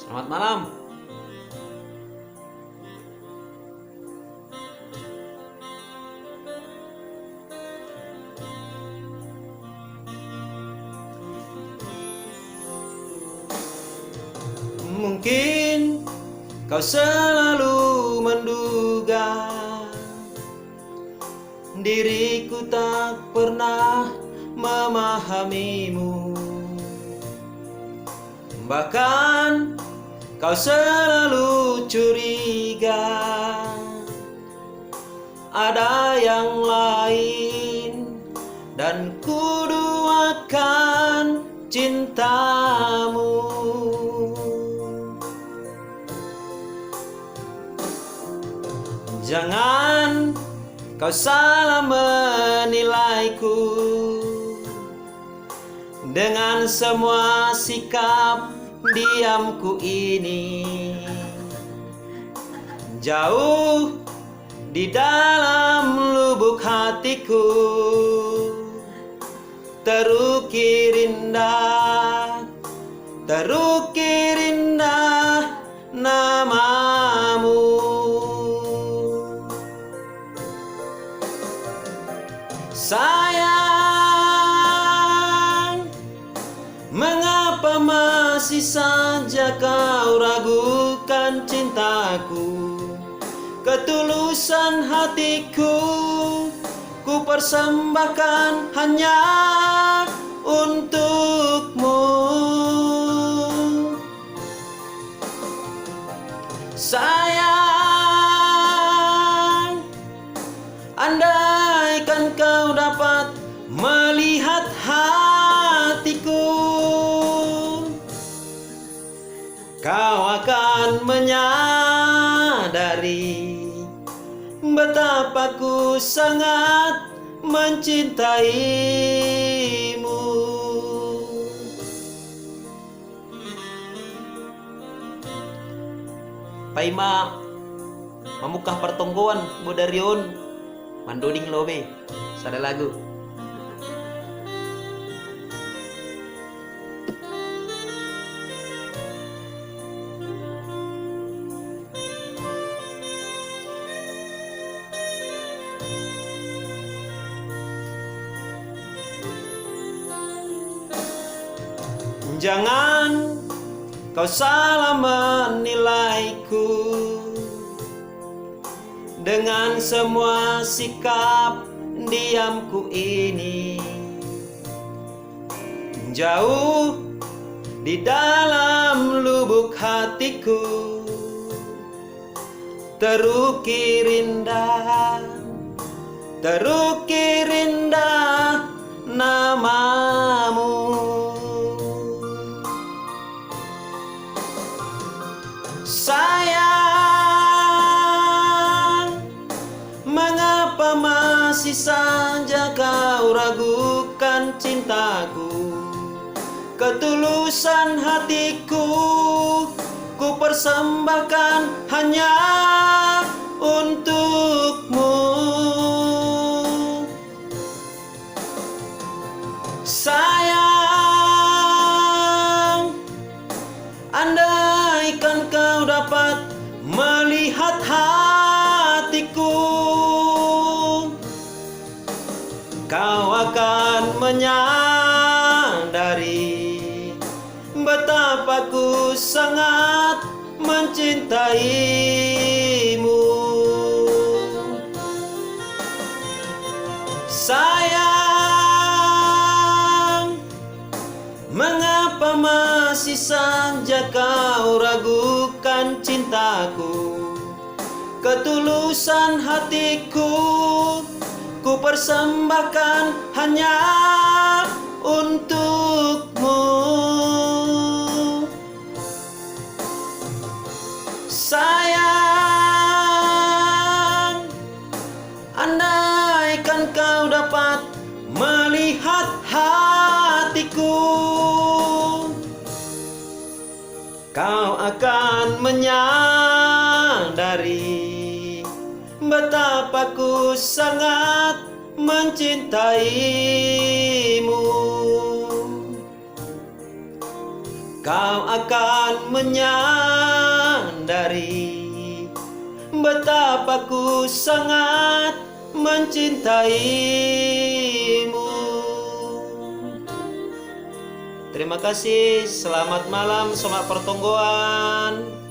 Selamat malam. Mungkin kau selalu menduga diriku tak pernah memahamimu. Bahkan kau selalu curiga ada yang lain, dan ku duakan cintamu. Jangan kau salah menilaiku dengan semua sikap diamku ini. Jauh di dalam lubuk hatiku terukir indah namamu. Sayang, mengapa masih saja kau ragukan cintaku? Ketulusan hatiku ku persembahkan hanya untukmu. Sayang, andaikan kau dapat melihat hatiku, kau akan menyadari betapa ku sangat mencintaimu. Paima memukah pertonggoan bodarion mandoding lobe sada lagu. Jangan kau salah menilaiku dengan semua sikap diamku ini. Jauh di dalam lubuk hatiku terukir indah namamu. Sayang, mengapa masih saja kau ragukan cintaku? Ketulusan hatiku ku persembahkan hanya untukmu. Sayang, andaikan kau dapat melihat hatiku, kau akan menyadari betapa ku sangat mencintaimu. Sayang, mengapa masih saja kau ragukan cintaku? Ketulusan hatiku ku persembahkan hanya untukmu. Sayang, andaikan kau dapat melihat hatiku, kau akan menyadari betapa ku sangat mencintaimu. kau akan menyadari betapa ku sangat mencintaimu. Terima kasih, selamat malam, selamat pertonggoan.